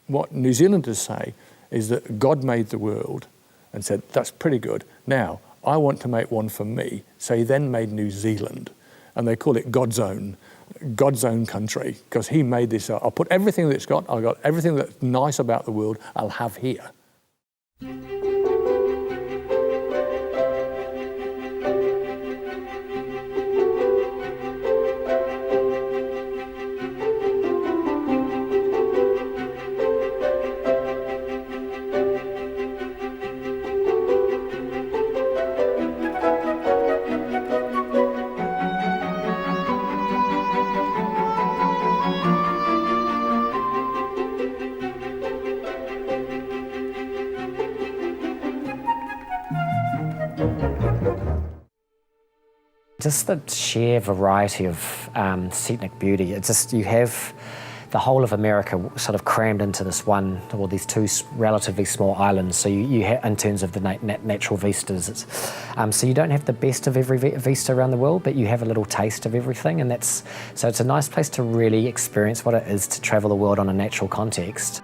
what New Zealanders say is that God made the world and said, that's pretty good. Now, I want to make one for me. So he then made New Zealand, and they call it God's own country, because he made this. I'll put everything that it's got, I've got everything that's nice about the world, I'll have here. Just the sheer variety of scenic beauty. It's just, you have the whole of America sort of crammed into this one, or these two relatively small islands. So you have, in terms of the natural vistas, so you don't have the best of every vista around the world, but you have a little taste of everything, and so it's a nice place to really experience what it is to travel the world on a natural context.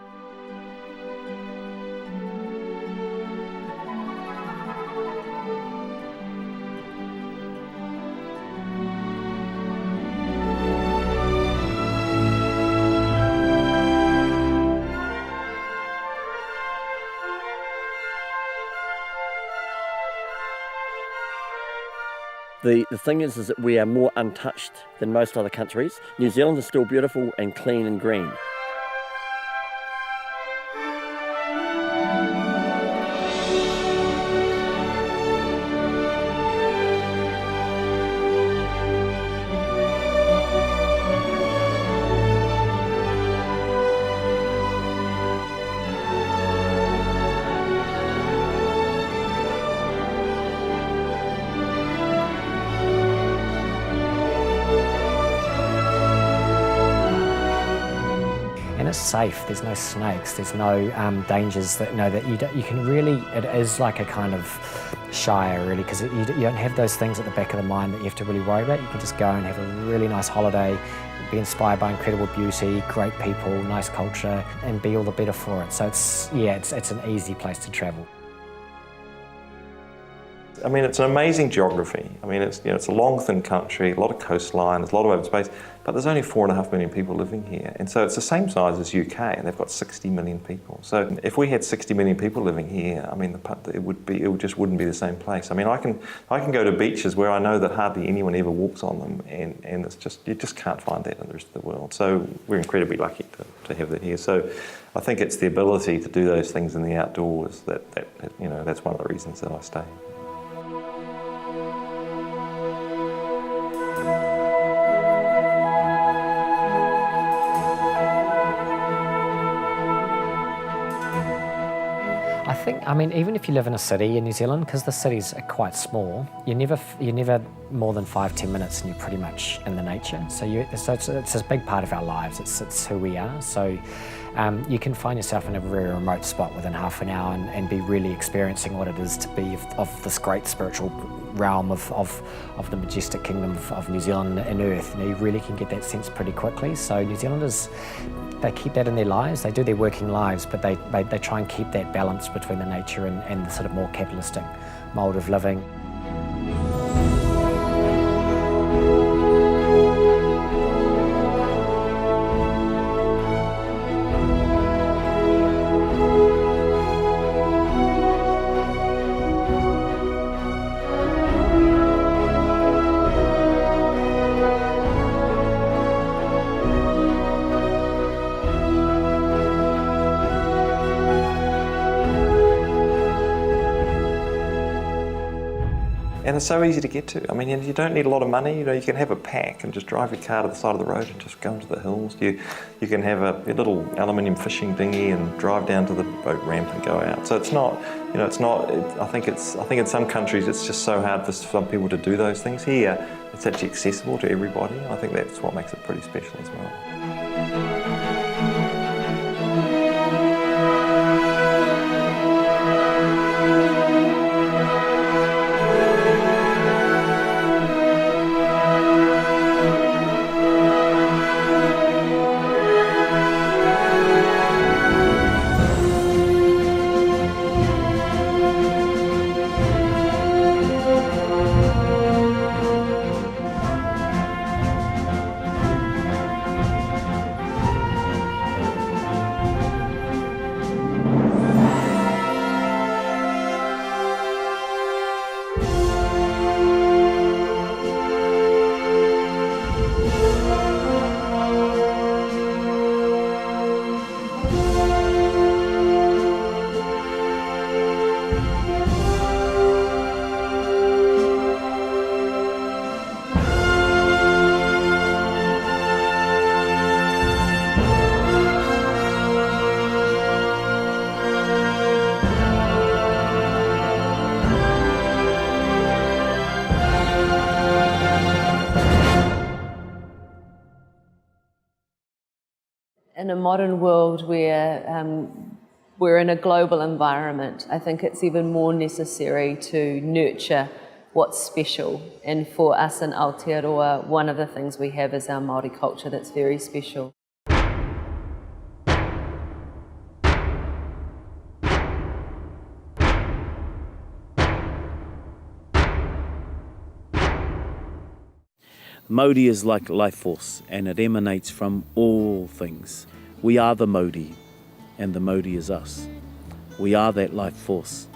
The thing is that we are more untouched than most other countries. New Zealand is still beautiful and clean and green. It's safe. There's no snakes. There's no dangers that you can really. It is like a kind of shire, really, because you don't have those things at the back of the mind that you have to really worry about. You can just go and have a really nice holiday, be inspired by incredible beauty, great people, nice culture, and be all the better for it. So it's an easy place to travel. I mean, it's an amazing geography. I mean, it's a long, thin country, a lot of coastline, there's a lot of open space, but there's only 4.5 million people living here. And so it's the same size as UK, and they've got 60 million people. So if we had 60 million people living here, I mean, it just wouldn't be the same place. I mean, I can go to beaches where I know that hardly anyone ever walks on them, and it's just, you just can't find that in the rest of the world. So we're incredibly lucky to have that here. So I think it's the ability to do those things in the outdoors that's one of the reasons that I stay. I mean, even if you live in a city in New Zealand, because the cities are quite small, you're never more than 5-10 minutes, and you're pretty much in the nature. So it's a big part of our lives. It's who we are. So you can find yourself in a very remote spot within half an hour and be really experiencing what it is to be of this great spiritual realm of the majestic kingdom of New Zealand and Earth. You really can get that sense pretty quickly. So New Zealanders, they keep that in their lives. They do their working lives, but they try and keep that balance between the nature and the sort of more capitalistic mould of living. And it's so easy to get to. I mean, you don't need a lot of money. You can have a pack and just drive your car to the side of the road and just go into the hills. You can have a little aluminium fishing dinghy and drive down to the boat ramp and go out. So it's not, I think in some countries it's just so hard for some people to do those things. Here, it's actually accessible to everybody. I think that's what makes it pretty special as well. In a modern world where we're in a global environment, I think it's even more necessary to nurture what's special. And for us in Aotearoa, one of the things we have is our Māori culture that's very special. Maori is like life force, and it emanates from all things. We are the Maori, and the Maori is us. We are that life force,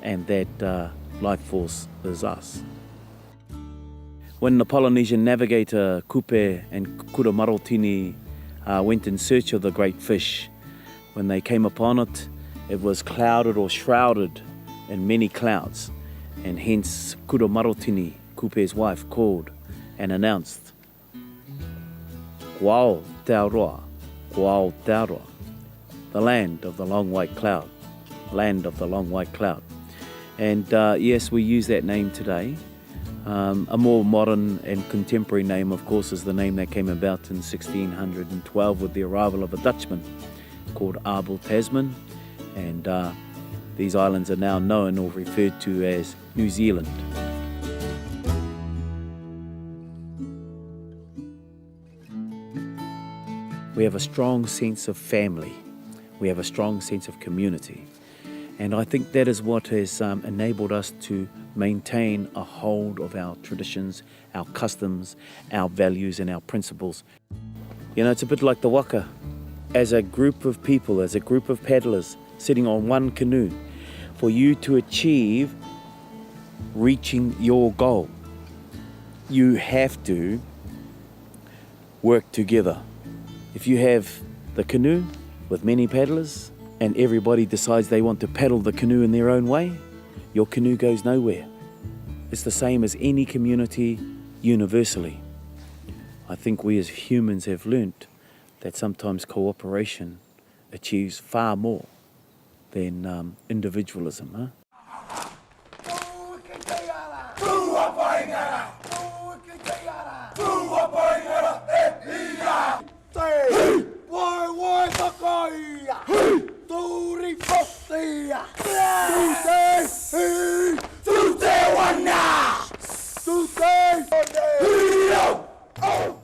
and that life force is us. When the Polynesian navigator Kupe and Kura Marotini went in search of the great fish, when they came upon it, it was clouded or shrouded in many clouds, and hence Kura Marotini, Kupe's wife, called and announced, Kwao Taoroa, Kwao Taoroa, the land of the long white cloud, land of the long white cloud. And yes, we use that name today. A more modern and contemporary name, of course, is the name that came about in 1612 with the arrival of a Dutchman called Abel Tasman. And these islands are now known or referred to as New Zealand. We have a strong sense of family. We have a strong sense of community. And I think that is what has enabled us to maintain a hold of our traditions, our customs, our values and our principles. You know, it's a bit like the waka. As a group of people, as a group of paddlers sitting on one canoe, for you to achieve reaching your goal, you have to work together. If you have the canoe with many paddlers and everybody decides they want to paddle the canoe in their own way, your canoe goes nowhere. It's the same as any community universally. I think we as humans have learnt that sometimes cooperation achieves far more than individualism. Huh?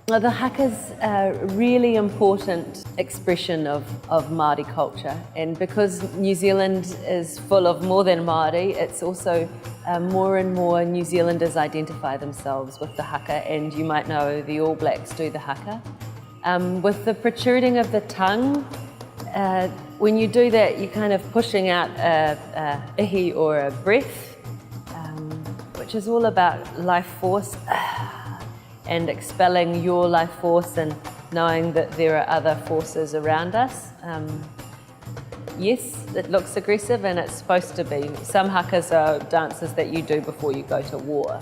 Well, the haka's a really important expression of Māori culture, and because New Zealand is full of more than Māori, it's also more and more New Zealanders identify themselves with the haka, and you might know the All Blacks do the haka. With the protruding of the tongue, when you do that, you're kind of pushing out a ihi or a breath, which is all about life force and expelling your life force and knowing that there are other forces around us. Yes, it looks aggressive and it's supposed to be. Some hakas are dances that you do before you go to war.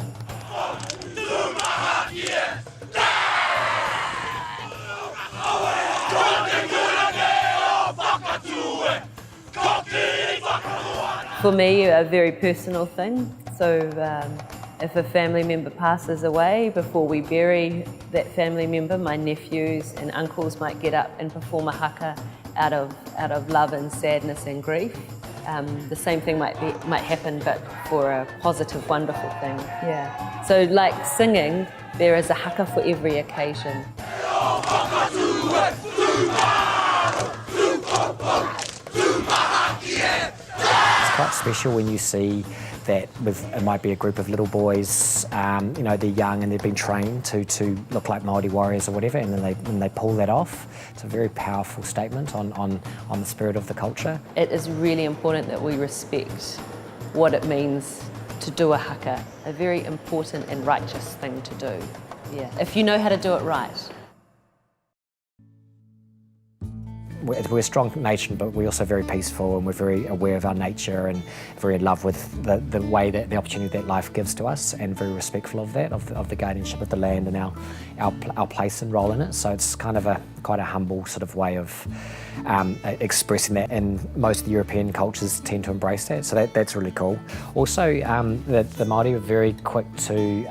For me, a very personal thing. So if a family member passes away, before we bury that family member, my nephews and uncles might get up and perform a haka out of love and sadness and grief. The same thing might happen, but for a positive, wonderful thing. Yeah. So like singing, there is a haka for every occasion. It's quite special when you see that it might be a group of little boys, you know, they're young and they've been trained to look like Māori warriors or whatever, and then when they pull that off, it's a very powerful statement on the spirit of the culture. It is really important that we respect what it means to do a haka, a very important and righteous thing to do. Yeah, if you know how to do it right. we're a strong nation, but we're also very peaceful, and we're very aware of our nature and very in love with the way that the opportunity that life gives to us, and very respectful of that, of the guardianship of the land and our place and role in it. So it's kind of quite a humble sort of way of expressing that, and most of the European cultures tend to embrace that, so that's really cool. Also, the Māori are very quick to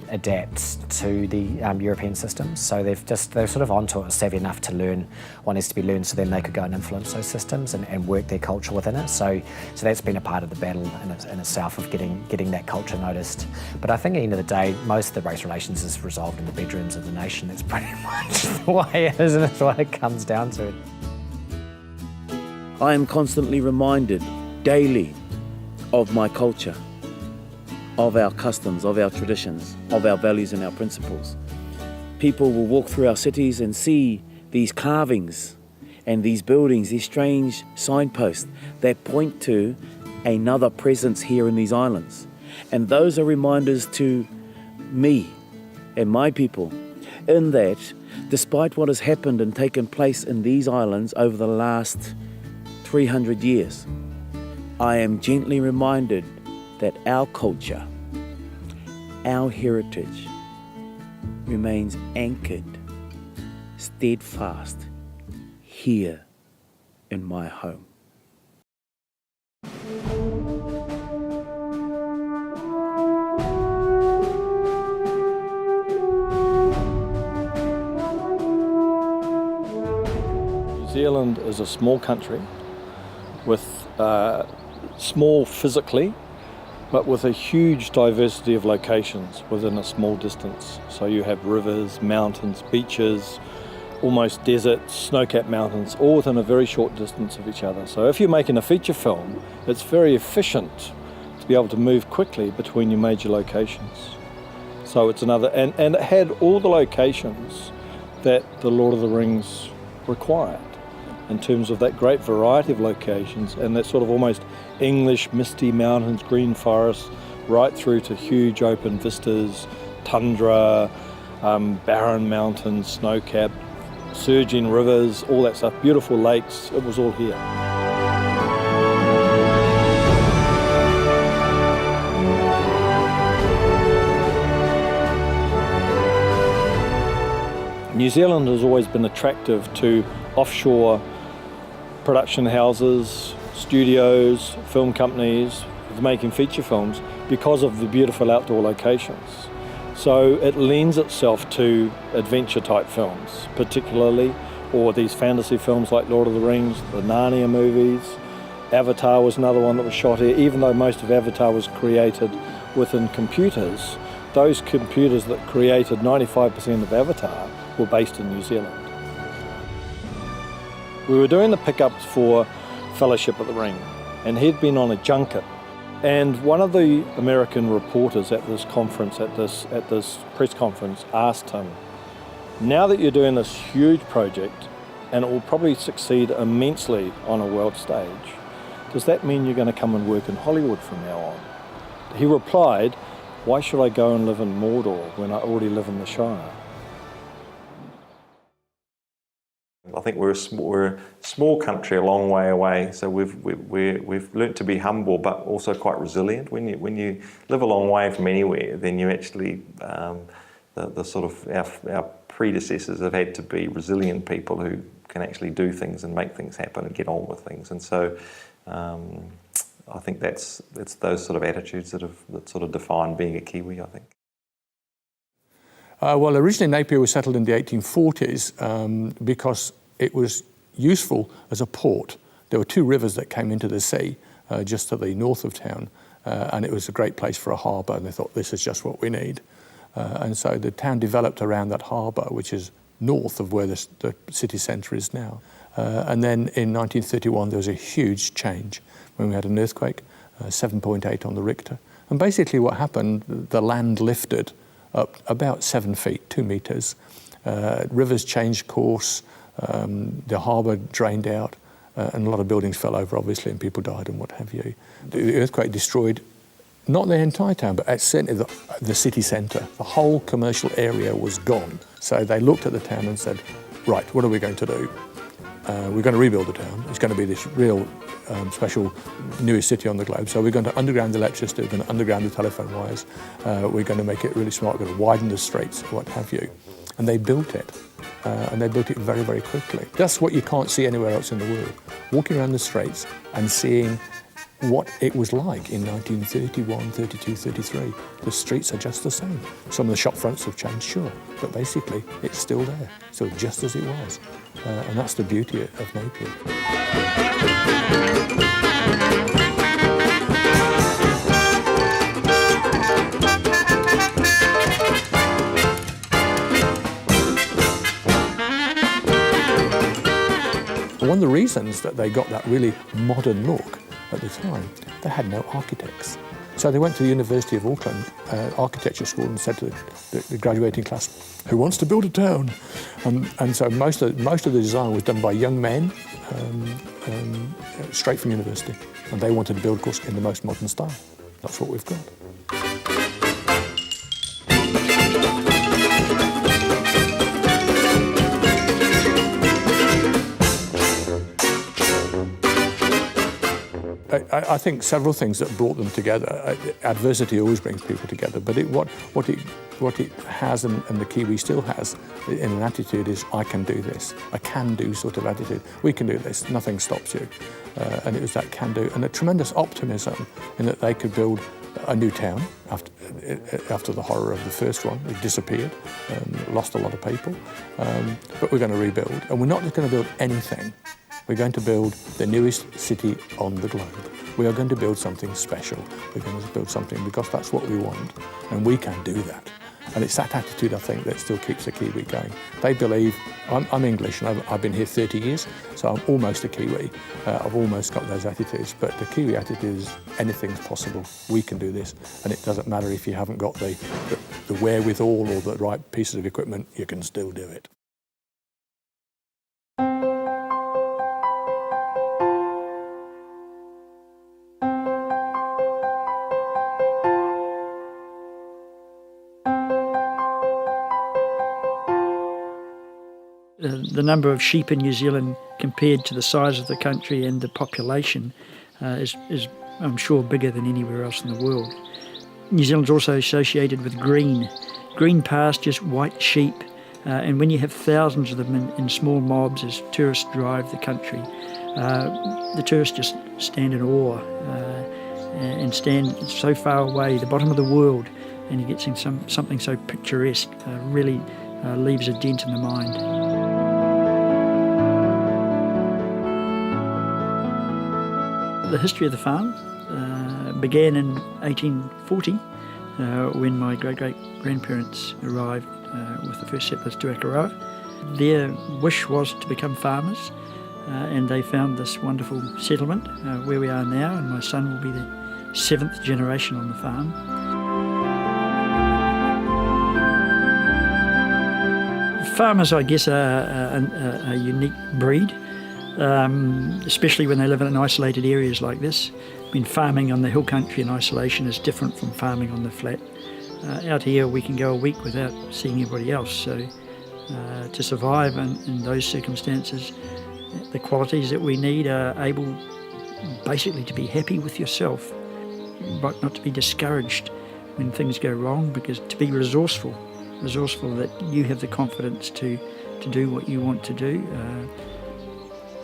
adapt to the European systems, so they're sort of onto it, savvy enough to learn what needs to be learned, so then they could go and influence those systems and work their culture within it. So that's been a part of the battle in itself, of getting that culture noticed. But I think at the end of the day, most of the race relations is resolved in the bedrooms of the nation. That's pretty much the way it is, and that's what it comes down to. I am constantly reminded daily of my culture, of our customs, of our traditions, of our values and our principles. People will walk through our cities and see these carvings and these buildings, these strange signposts that point to another presence here in these islands. And those are reminders to me and my people, in that despite what has happened and taken place in these islands over the last 300 years, I am gently reminded that our culture, our heritage, remains anchored, steadfast, here in my home. New Zealand is a small country with small physically, but with a huge diversity of locations within a small distance. So you have rivers, mountains, beaches, almost deserts, snow-capped mountains, all within a very short distance of each other. So if you're making a feature film, it's very efficient to be able to move quickly between your major locations. So it's another, and it had all the locations that the Lord of the Rings required, in terms of that great variety of locations and that sort of almost English misty mountains, green forests, right through to huge open vistas, tundra, barren mountains, snow-capped, surging rivers, all that stuff, beautiful lakes, it was all here. New Zealand has always been attractive to offshore production houses, studios, film companies making feature films because of the beautiful outdoor locations. So it lends itself to adventure type films particularly, or these fantasy films like Lord of the Rings, the Narnia movies. Avatar was another one that was shot here. Even though most of Avatar was created within computers, those computers that created 95% of Avatar were based in New Zealand. We were doing the pickups for Fellowship at the Ring, and he'd been on a junket. And one of the American reporters at this conference, at this press conference, asked him, now that you're doing this huge project, and it will probably succeed immensely on a world stage, does that mean you're going to come and work in Hollywood from now on? He replied, why should I go and live in Mordor when I already live in the Shire? I think we're a small country, a long way away. So we've learnt to be humble, but also quite resilient. When you live a long way from anywhere, then you actually the sort of our predecessors have had to be resilient people who can actually do things and make things happen and get on with things. And so I think it's those sort of attitudes that sort of define being a Kiwi, I think. Well, originally Napier was settled in the 1840s because it was useful as a port. There were two rivers that came into the sea just to the north of town, and it was a great place for a harbour, and they thought, this is just what we need. And so the town developed around that harbour, which is north of where the city centre is now. And then in 1931 there was a huge change when we had an earthquake, 7.8 on the Richter. And basically what happened, the land lifted up about 7 feet, 2 metres. Rivers changed course, the harbour drained out, and a lot of buildings fell over, obviously, and people died and what have you. The earthquake destroyed not the entire town, but certainly the city centre. The whole commercial area was gone. So they looked at the town and said, right, what are we going to do? we're going to rebuild the town. It's going to be this real special newest city on the globe. So we're going to underground the electricity, we're going to underground the telephone wires, we're going to make it really smart, we're going to widen the streets, what have you. And they built it. And they built it very, very quickly. That's what you can't see anywhere else in the world. Walking around the streets and seeing what it was like in 1931, 32, 33. The streets are just the same. Some of the shop fronts have changed, sure, but basically it's still there, so just as it was. And that's the beauty of Napier. One of the reasons that they got that really modern look at the time, they had no architects. So they went to the University of Auckland architecture school and said to the graduating class, who wants to build a town? And so most of the design was done by young men straight from university. And they wanted to build, of course, in the most modern style. That's what we've got. I think several things that brought them together. Adversity always brings people together, but what it has, and the Kiwi still has in an attitude, is I can do this. A can-do sort of attitude. We can do this, nothing stops you. And it was that can-do, and a tremendous optimism in that they could build a new town after the horror of the first one. It disappeared, lost a lot of people, but we're going to rebuild. And we're not just going to build anything. We're going to build the newest city on the globe. We are going to build something special. We're going to build something because that's what we want, and we can do that. And it's that attitude, I think, that still keeps the Kiwi going. They believe, I'm English, and I've been here 30 years, so I'm almost a Kiwi. I've almost got those attitudes, but the Kiwi attitude is anything's possible. We can do this, and it doesn't matter if you haven't got the wherewithal or the right pieces of equipment, you can still do it. The number of sheep in New Zealand compared to the size of the country and the population is, I'm sure, bigger than anywhere else in the world. New Zealand's also associated with green pastures, white sheep, and when you have thousands of them in small mobs as tourists drive the country, the tourists just stand in awe and stand so far away, the bottom of the world, and you get something so picturesque, really leaves a dent in the mind. The history of the farm began in 1840 when my great-great-grandparents arrived with the first settlers to Akaroa. Their wish was to become farmers, and they found this wonderful settlement where we are now, and my son will be the 7th generation on the farm. Farmers, I guess, are a unique breed. Especially when they live in isolated areas like this. I mean, farming on the hill country in isolation is different from farming on the flat. Out here we can go a week without seeing anybody else, so to survive in those circumstances, the qualities that we need are able basically to be happy with yourself, but not to be discouraged when things go wrong, because to be resourceful that you have the confidence to do what you want to do.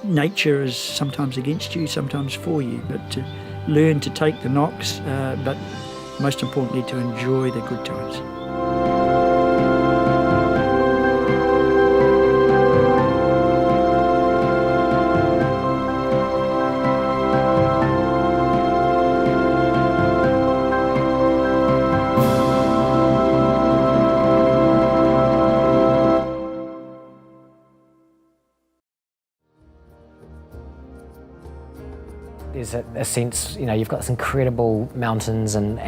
Nature is sometimes against you, sometimes for you, but to learn to take the knocks, but most importantly to enjoy the good times. There's a sense, you've got this incredible mountains and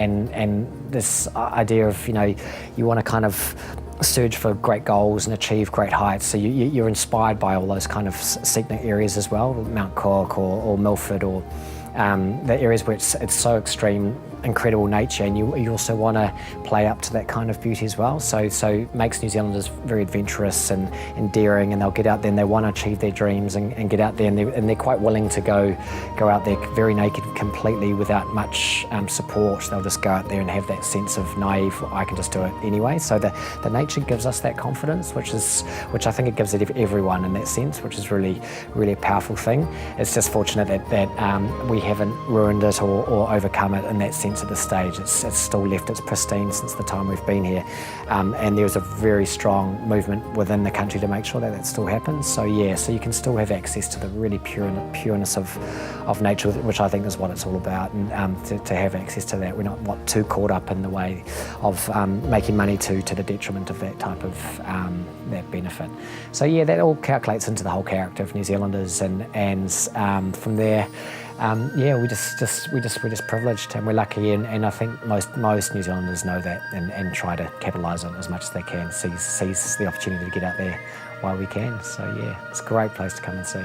this idea of, you want to kind of surge for great goals and achieve great heights. So you're inspired by all those kind of scenic areas as well, Mount Cook or Milford, or the areas where it's so extreme incredible nature, and you also want to play up to that kind of beauty as well. So it makes New Zealanders very adventurous and daring, and they'll get out there and they want to achieve their dreams and get out there, and they're quite willing to go out there very naked, completely without much support. They'll just go out there and have that sense of naive, I can just do it anyway. So the nature gives us that confidence, which I think it gives everyone in that sense, which is really, really a powerful thing. It's just fortunate that we haven't ruined it or overcome it in that sense at this stage. It's still left its pristine since the time we've been here, and there's a very strong movement within the country to make sure that still happens. So yeah, so you can still have access to the really pureness of nature, which I think is what it's all about, and to have access to that. We're not too caught up in the way of making money to the detriment of that type of that benefit. So yeah, that all calculates into the whole character of New Zealanders, and from there, yeah, we're just privileged, and we're lucky, and I think most New Zealanders know that and try to capitalise on it as much as they can, seize the opportunity to get out there while we can. So yeah, it's a great place to come and see.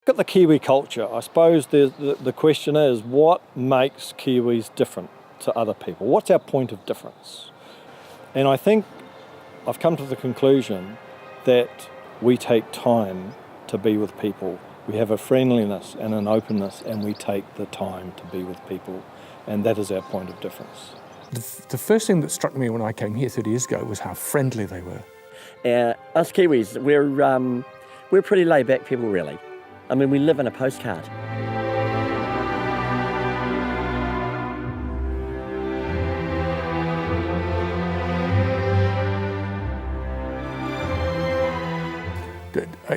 Look at the Kiwi culture. I suppose the question is, what makes Kiwis different to other people? What's our point of difference? And I think I've come to the conclusion that we take time to be with people. We have a friendliness and an openness, and we take the time to be with people, and that is our point of difference. The first thing that struck me when I came here 30 years ago was how friendly they were. Us Kiwis, we're pretty laid-back people, really. I mean, we live in a postcard.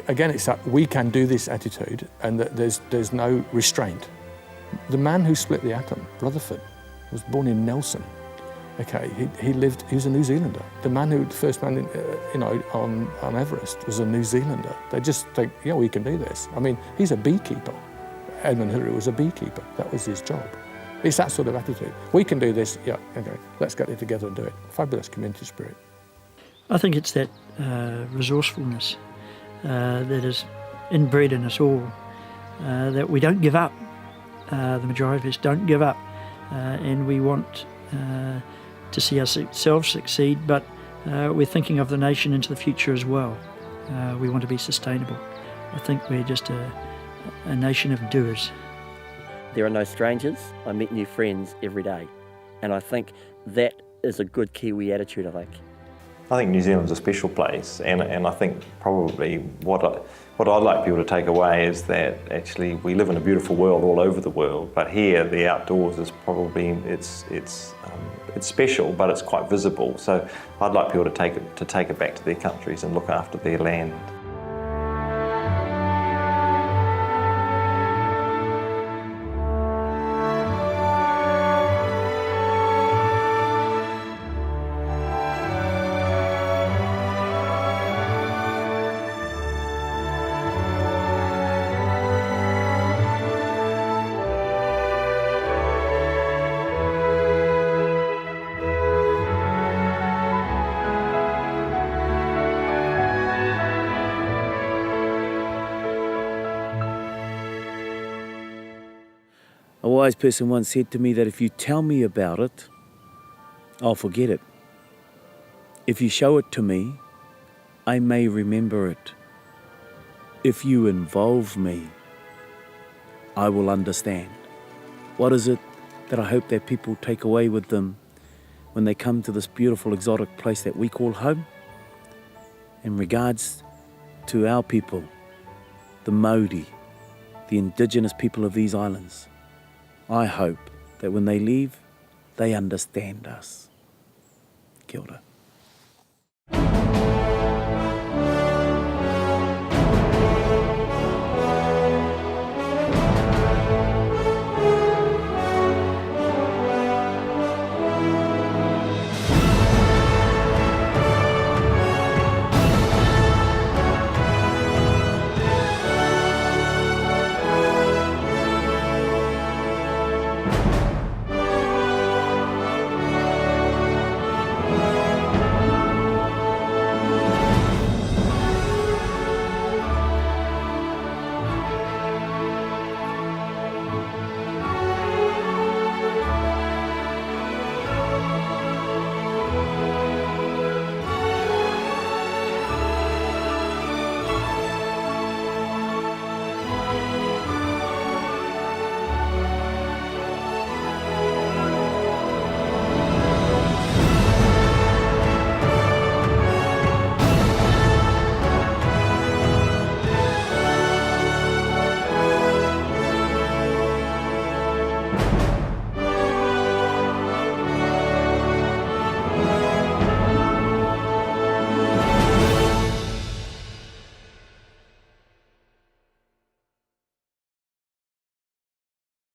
Again, it's that we can do this attitude, and that there's no restraint. The man who split the atom, Rutherford, was born in Nelson. Okay, he was a New Zealander. The first man on Everest was a New Zealander. They just think, yeah, we can do this. I mean, he's a beekeeper. Edmund Hillary was a beekeeper. That was his job. It's that sort of attitude. We can do this, yeah, okay, let's get it together and do it. Fabulous community spirit. I think it's that resourcefulness that is inbred in us all, that we don't give up. The majority of us don't give up, and we want to see ourselves succeed, but we're thinking of the nation into the future as well. We want to be sustainable. I think we're just a nation of doers. There are no strangers. I meet new friends every day. And I think that is a good Kiwi attitude, I think. I think New Zealand's a special place, and I think probably what I'd like people to take away is that actually we live in a beautiful world all over the world, but here the outdoors is probably it's special, but it's quite visible. So I'd like people to take it back to their countries and look after their land. A wise person once said to me that if you tell me about it, I'll forget it. If you show it to me, I may remember it. If you involve me, I will understand. What is it that I hope that people take away with them when they come to this beautiful exotic place that we call home? In regards to our people, the Māori, the indigenous people of these islands, I hope that when they leave, they understand us. Kia ora.